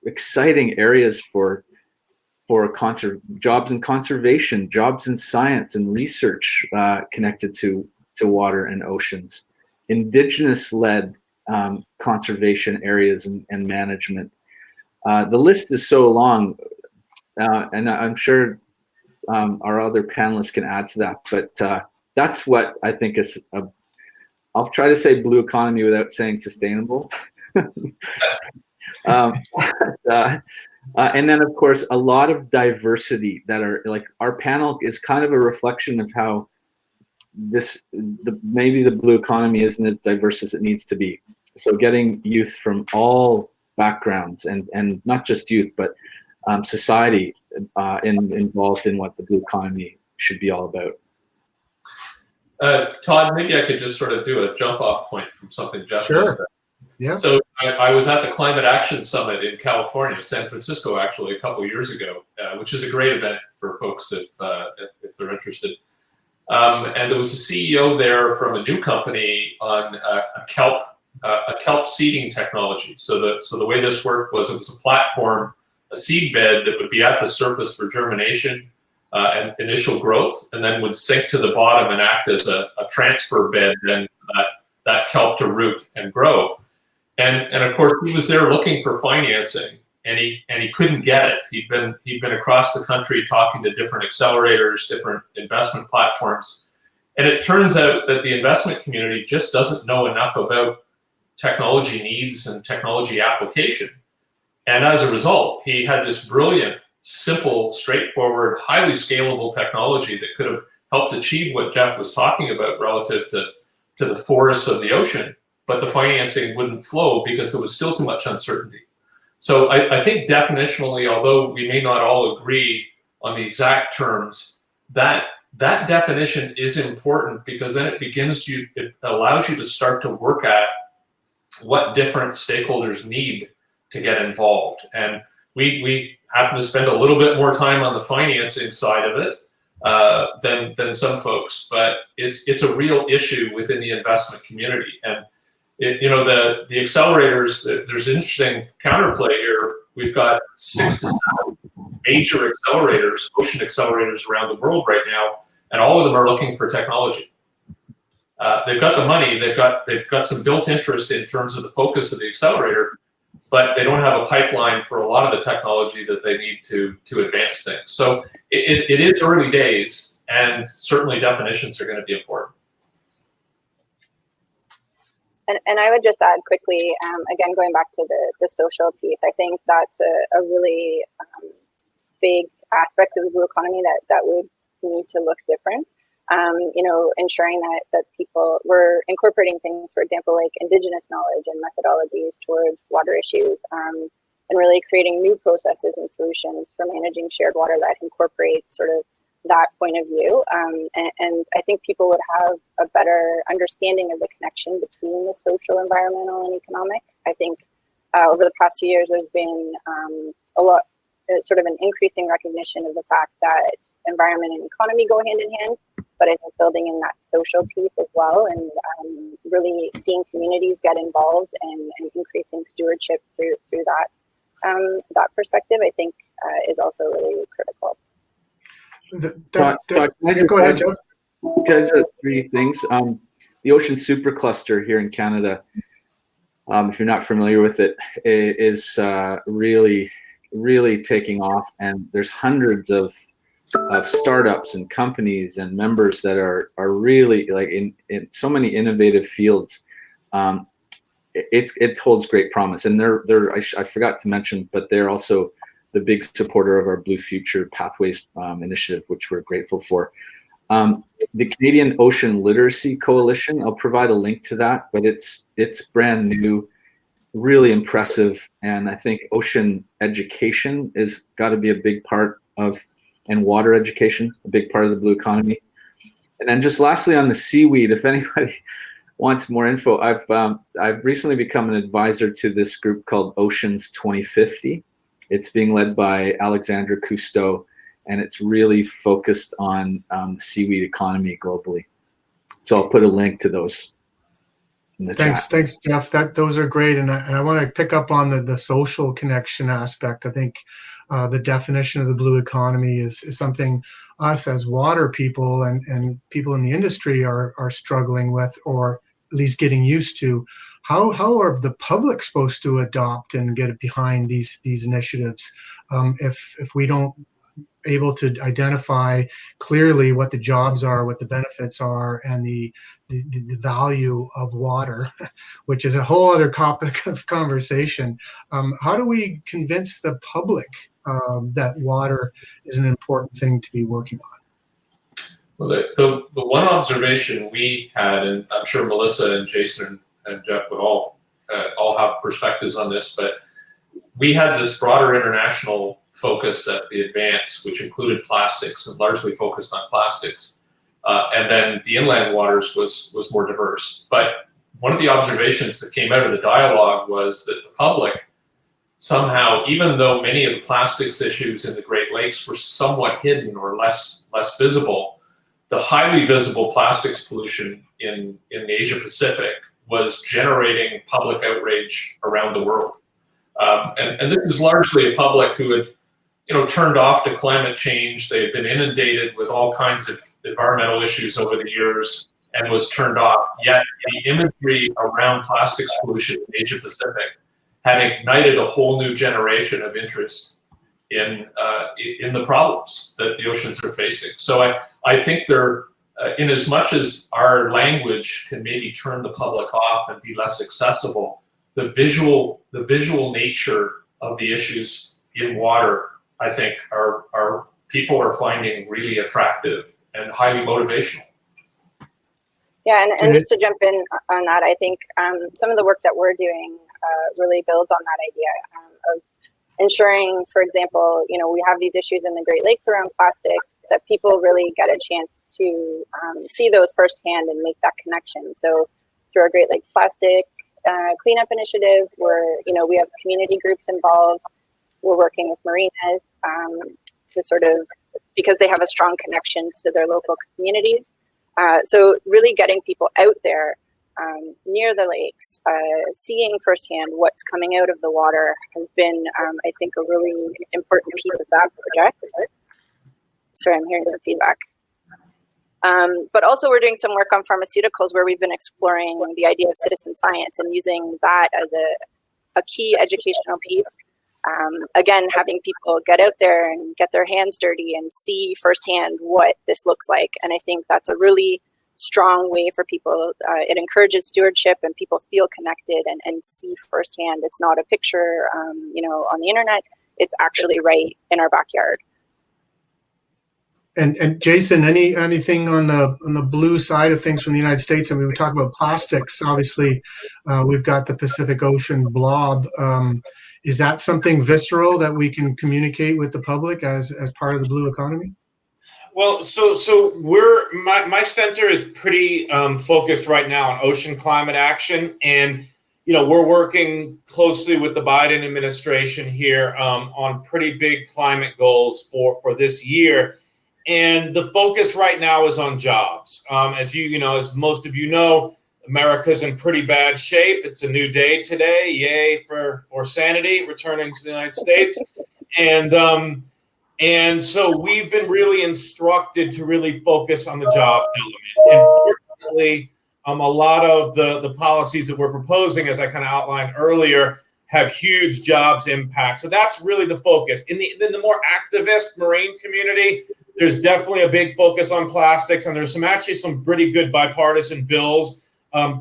exciting areas for jobs in conservation, jobs in science and research connected to water and oceans, Indigenous-led conservation areas and management. The list is so long, and I'm sure our other panelists can add to that, but that's what I think is I'll try to say blue economy without saying sustainable. And then, of course, a lot of diversity that are like, our panel is kind of a reflection of how maybe the blue economy isn't as diverse as it needs to be. So getting youth from all backgrounds and not just youth, but society involved in what the blue economy should be all about. Todd, maybe I could just sort of do a jump off point from something Geoff just said. Yeah. So I was at the Climate Action Summit in California, San Francisco, actually, a couple of years ago, which is a great event for folks if they're interested. And there was a CEO there from a new company on a kelp seeding technology. So the way this worked was, it was a platform, a seed bed that would be at the surface for germination and initial growth, and then would sink to the bottom and act as a transfer bed, then that kelp to root and grow. And of course, he was there looking for financing, and he couldn't get it. He'd been across the country talking to different accelerators, different investment platforms, and it turns out that the investment community just doesn't know enough about technology needs and technology application. And as a result, he had this brilliant, simple, straightforward, highly scalable technology that could have helped achieve what Geoff was talking about relative to the forests of the ocean, but the financing wouldn't flow because there was still too much uncertainty. So I think definitionally, although we may not all agree on the exact terms, that definition is important, because then it allows you to start to work at what different stakeholders need to get involved. And we happen to spend a little bit more time on the financing side of it than some folks, but it's a real issue within the investment community. And the accelerators, there's interesting counterplay here. We've got 6 to 7 major accelerators, ocean accelerators around the world right now, and all of them are looking for technology. They've got the money, they've got some built interest in terms of the focus of the accelerator, but they don't have a pipeline for a lot of the technology that they need to advance things. So it is early days, and certainly definitions are going to be important. And I would just add quickly, again, going back to the social piece, I think that's a really big aspect of the blue economy that would need to look different. Ensuring that people were incorporating things, for example, like Indigenous knowledge and methodologies towards water issues, and really creating new processes and solutions for managing shared water that incorporates sort of that point of view. And I think people would have a better understanding of the connection between the social, environmental, and economic. I think over the past few years, there's been a lot, sort of an increasing recognition of the fact that environment and economy go hand in hand. but I think building in that social piece as well, and really seeing communities get involved and increasing stewardship through that perspective, I think is also really critical. Go ahead, Geoff. Guys, three things. The Ocean Supercluster here in Canada, if you're not familiar with it, is really, really taking off, and there's hundreds of startups and companies and members that are really like in so many innovative fields. It holds great promise, and I forgot to mention, but they're also the big supporter of our Blue Future Pathways initiative, which we're grateful for. The Canadian Ocean Literacy Coalition, I'll provide a link to that, but it's brand new, really impressive, and I think ocean education is got to be a big part of, and water education, a big part of the blue economy. And then just lastly on the seaweed, if anybody wants more info, I've recently become an advisor to this group called Oceans 2050. It's being led by Alexandra Cousteau, and it's really focused on the seaweed economy globally. So I'll put a link to those in the chat. Thanks, Geoff. Those are great, and I want to pick up on the social connection aspect. I think the definition of the blue economy is something us as water people and people in the industry are struggling with, or at least getting used to. How are the public supposed to adopt and get behind these initiatives if we don't able to identify clearly what the jobs are, what the benefits are, and the value of water, which is a whole other topic of conversation. How do we convince the public that water is an important thing to be working on? Well, the one observation we had, and I'm sure Melissa and Jason and Geoff would all have perspectives on this, but we had this broader international focus at the Advance, which included plastics and largely focused on plastics. And then the inland waters was more diverse. But one of the observations that came out of the dialogue was that the public somehow, even though many of the plastics issues in the Great Lakes were somewhat hidden or less visible, the highly visible plastics pollution in the Asia Pacific was generating public outrage around the world. And this is largely a public who had turned off to climate change. They had been inundated with all kinds of environmental issues over the years and was turned off. Yet the imagery around plastics pollution in Asia Pacific had ignited a whole new generation of interest in the problems that the oceans are facing. So I think they're, in as much as our language can maybe turn the public off and be less accessible, the visual nature of the issues in water, I think, are people are finding really attractive and highly motivational. Yeah, and just to jump in on that, I think some of the work that we're doing really builds on that idea of ensuring, for example, we have these issues in the Great Lakes around plastics, that people really get a chance to see those firsthand and make that connection. So through our Great Lakes Plastic Cleanup Initiative, where we have community groups involved. We're working with marinas to sort of, because they have a strong connection to their local communities. So really getting people out there near the lakes, seeing firsthand what's coming out of the water has been, I think, a really important piece of that project. Sorry, I'm hearing some feedback. But also we're doing some work on pharmaceuticals where we've been exploring the idea of citizen science and using that as a key educational piece. Again, having people get out there and get their hands dirty and see firsthand what this looks like. And I think that's a really strong way for people. It encourages stewardship and people feel connected and see firsthand. It's not a picture, on the internet. It's actually right in our backyard. And Jason, anything on the blue side of things from the United States? I mean, we talk about plastics. Obviously, we've got the Pacific Ocean blob. Is that something visceral that we can communicate with the public as part of the blue economy? Well, so my center is pretty focused right now on ocean climate action, and we're working closely with the Biden administration here on pretty big climate goals for this year. And the focus right now is on jobs. As most of you know, America's in pretty bad shape. It's a new day today. Yay for sanity, returning to the United States. And so we've been really instructed to really focus on the jobs element. And fortunately, a lot of the policies that we're proposing, as I kind of outlined earlier, have huge jobs impact. So that's really the focus. In the more activist marine community, there's definitely a big focus on plastics, and there's some pretty good bipartisan bills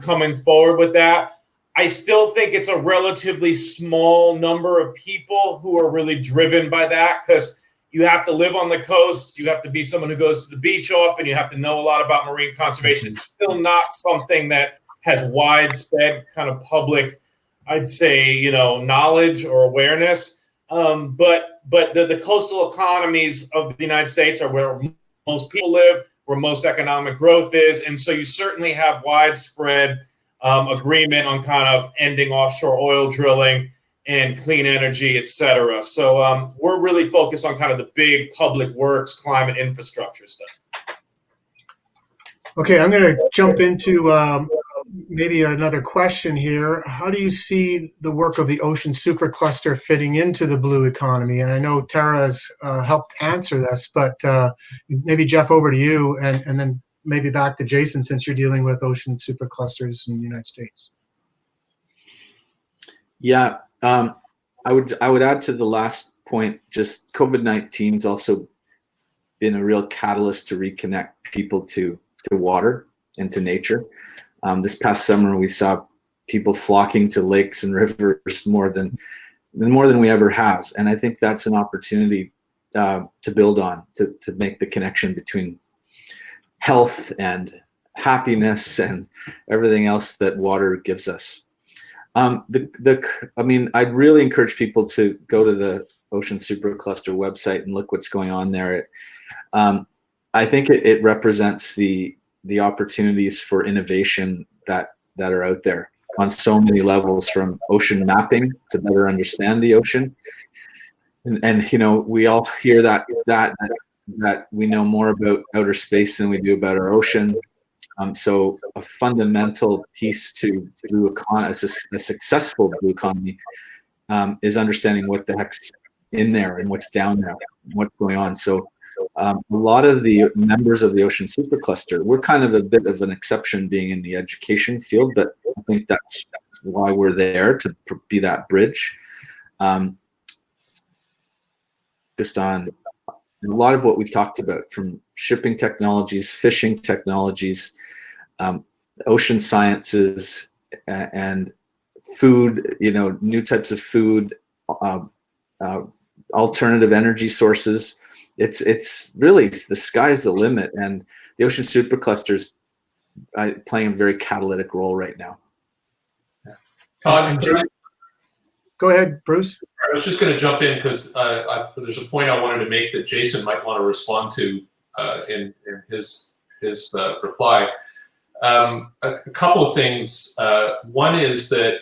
coming forward with that. I still think it's a relatively small number of people who are really driven by that, because you have to live on the coast, you have to be someone who goes to the beach often, you have to know a lot about marine conservation. It's still not something that has widespread kind of public, I'd say, knowledge or awareness. But the coastal economies of the United States are where most people live, where most economic growth is. And so you certainly have widespread agreement on kind of ending offshore oil drilling and clean energy, et cetera. So we're really focused on kind of the big public works, climate infrastructure stuff. Okay, I'm going to jump into maybe another question here. How do you see the work of the ocean supercluster fitting into the blue economy? And I know Tara has helped answer this, but maybe Geoff, over to you, and then maybe back to Jason, since you're dealing with ocean superclusters in the United States. Yeah, I would add to the last point, just COVID-19's also been a real catalyst to reconnect people to water and to nature. This past summer, we saw people flocking to lakes and rivers more than we ever have, and I think that's an opportunity to build on, to make the connection between health and happiness and everything else that water gives us. I'd really encourage people to go to the Ocean Supercluster website and look what's going on there. I think it represents the opportunities for innovation that are out there on so many levels, from ocean mapping to better understand the ocean. And we all hear that we know more about outer space than we do about our ocean. So a fundamental piece to blue economy, a successful blue economy, is understanding what the heck's in there and what's down there, and what's going on. So a lot of the members of the Ocean Supercluster, we're kind of a bit of an exception being in the education field, but I think that's why we're there, to be that bridge. Just on a lot of what we've talked about, from shipping technologies, fishing technologies, ocean sciences, and food, new types of food, alternative energy sources. It's really, the sky's the limit, and the Ocean Supercluster's playing a very catalytic role right now. Todd, go ahead, Bruce. I was just going to jump in because there's a point I wanted to make that Jason might want to respond to in his reply. A couple of things. One is that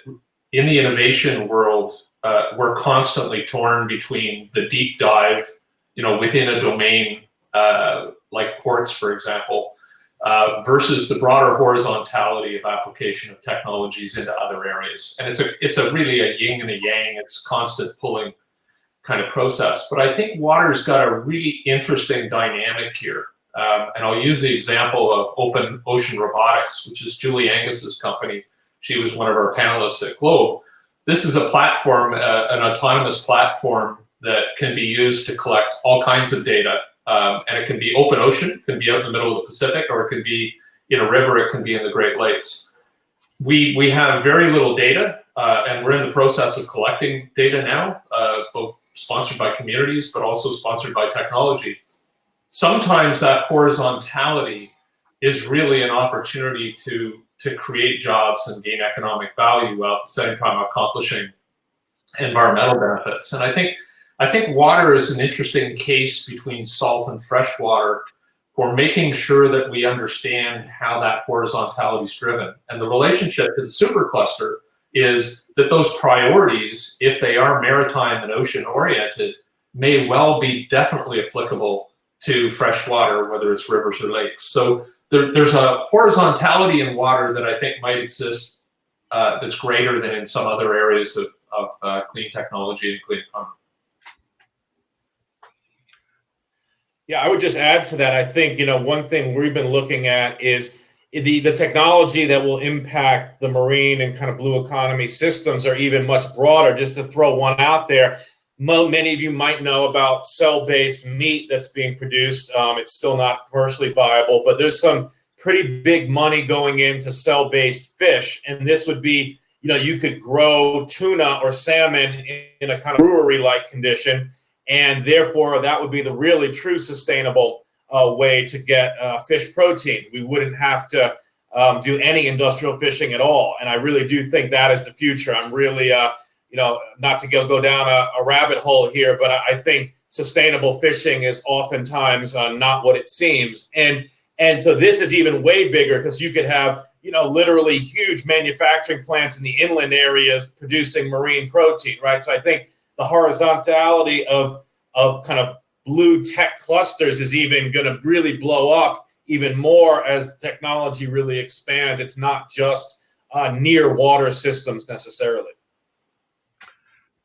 in the innovation world, we're constantly torn between the deep dive, within a domain, like ports, for example, versus the broader horizontality of application of technologies into other areas. And it's really a yin and a yang. It's constant pulling kind of process. But I think water's got a really interesting dynamic here. And I'll use the example of Open Ocean Robotics, which is Julie Angus's company. She was one of our panelists at Globe. This is a platform, an autonomous platform that can be used to collect all kinds of data. And it can be open ocean, it can be out in the middle of the Pacific, or it can be in a river, it can be in the Great Lakes. We have very little data, and we're in the process of collecting data now, both sponsored by communities, but also sponsored by technology. Sometimes that horizontality is really an opportunity to create jobs and gain economic value while at the same time accomplishing environmental benefits. And I think water is an interesting case between salt and fresh water for making sure that we understand how that horizontality is driven. And the relationship to the supercluster is that those priorities, if they are maritime and ocean oriented, may well be definitely applicable to fresh water, whether it's rivers or lakes. So there's a horizontality in water that I think might exist that's greater than in some other areas of clean technology and clean economy. Yeah, I would just add to that. I think, one thing we've been looking at is the technology that will impact the marine and kind of blue economy systems are even much broader. Just to throw one out there, many of you might know about cell-based meat that's being produced. It's still not commercially viable, but there's some pretty big money going into cell-based fish. And this would be, you could grow tuna or salmon in a kind of brewery-like condition. And therefore, that would be the really true sustainable way to get fish protein. We wouldn't have to do any industrial fishing at all. And I really do think that is the future. I'm really, not to go down a rabbit hole here, but I think sustainable fishing is oftentimes not what it seems. And so this is even way bigger, because you could have, literally huge manufacturing plants in the inland areas producing marine protein, right? So I think the horizontality of kind of blue tech clusters is even going to really blow up even more as technology really expands. It's not just near water systems necessarily.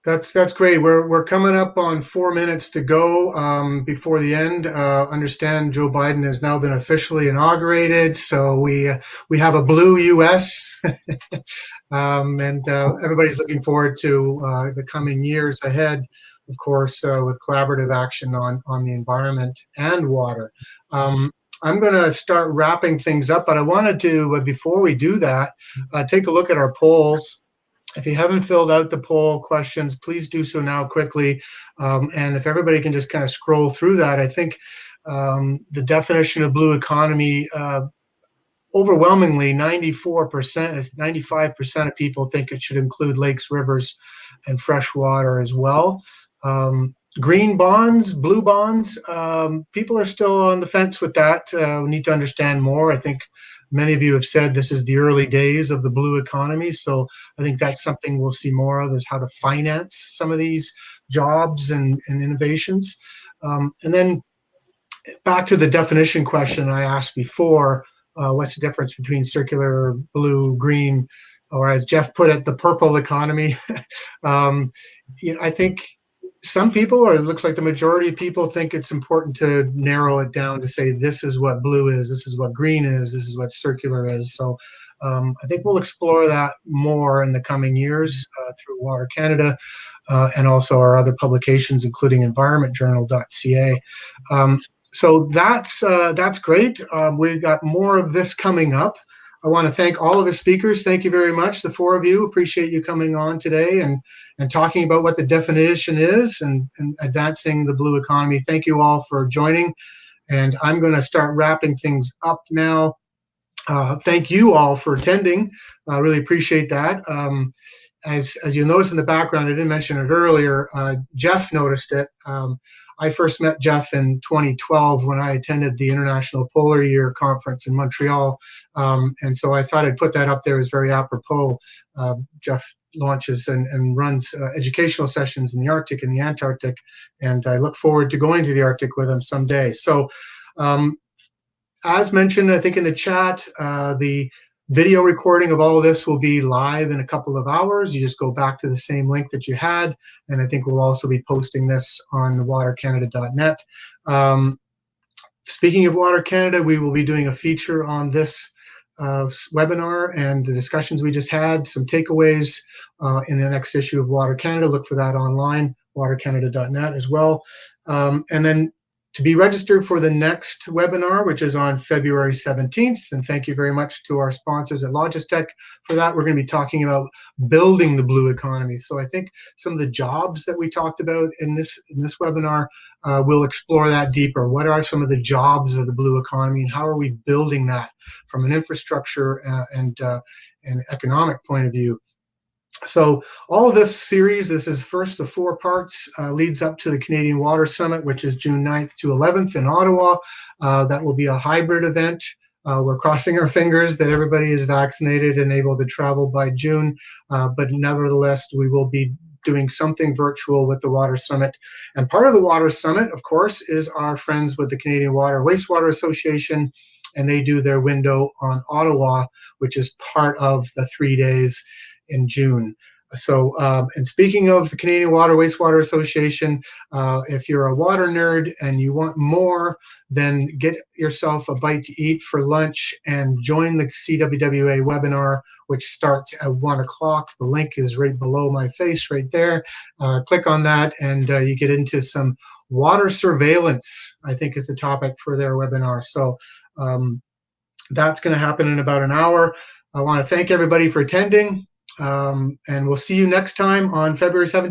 That's great. We're coming up on 4 minutes to go before the end. Understand Joe Biden has now been officially inaugurated, so we have a blue U.S. and everybody's looking forward to the coming years ahead, of course, with collaborative action on the environment and water. I'm going to start wrapping things up, but I wanted to, before we do that, take a look at our polls. If you haven't filled out the poll questions, please do so now quickly. And if everybody can just kind of scroll through that, I think the definition of blue economy, overwhelmingly 95% of people think it should include lakes, rivers, and fresh water as well. Green bonds, blue bonds, people are still on the fence with that. We need to understand more. I think many of you have said this is the early days of the blue economy, so I think that's something we'll see more of, is how to finance some of these jobs and innovations. And then back to the definition question I asked before, what's the difference between circular, blue, green, or as Geoff put it, the purple economy? I think some people, or it looks like the majority of people, think it's important to narrow it down to say this is what blue is, this is what green is, this is what circular is. So I think we'll explore that more in the coming years through Water Canada and also our other publications, including environmentjournal.ca. So that's great. We've got more of this coming up. I want to thank all of the speakers. Thank you very much, the four of you. Appreciate you coming on today and talking about what the definition is and advancing the blue economy. Thank you all for joining. And I'm going to start wrapping things up now. Thank you all for attending. I really appreciate that. As you notice in the background, I didn't mention it earlier, Geoff noticed it. I first met Geoff in 2012 when I attended the International Polar Year Conference in Montreal. And so I thought I'd put that up there as very apropos. Geoff launches and runs educational sessions in the Arctic and the Antarctic, and I look forward to going to the Arctic with him someday. So as mentioned, I think in the chat, the video recording of all of this will be live in a couple of hours. You just go back to the same link that you had, and I think we'll also be posting this on watercanada.net. Speaking of Water Canada, we will be doing a feature on this webinar and the discussions we just had, some takeaways in the next issue of Water Canada. Look for that online, watercanada.net as well. And then to be registered for the next webinar, which is on February 17th, and thank you very much to our sponsors at Logistech for that. We're going to be talking about building the blue economy. So I think some of the jobs that we talked about in this webinar, we'll explore that deeper. What are some of the jobs of the blue economy, and how are we building that from an infrastructure and economic point of view? So all of this series, this is first of 4 parts, leads up to the Canadian Water Summit, which is June 9th to 11th in Ottawa. That will be a hybrid event. We're crossing our fingers that everybody is vaccinated and able to travel by June, but nevertheless, we will be doing something virtual with the Water Summit. And part of the Water Summit, of course, is our friends with the Canadian Water Wastewater Association, and they do their window on Ottawa, which is part of the 3 days in June. So, and speaking of the Canadian Water Wastewater Association, if you're a water nerd and you want more, then get yourself a bite to eat for lunch and join the CWWA webinar, which starts at 1 o'clock. The link is right below my face right there. Click on that and you get into some water surveillance, I think is the topic for their webinar. So that's going to happen in about an hour. I want to thank everybody for attending. And we'll see you next time on February 17th.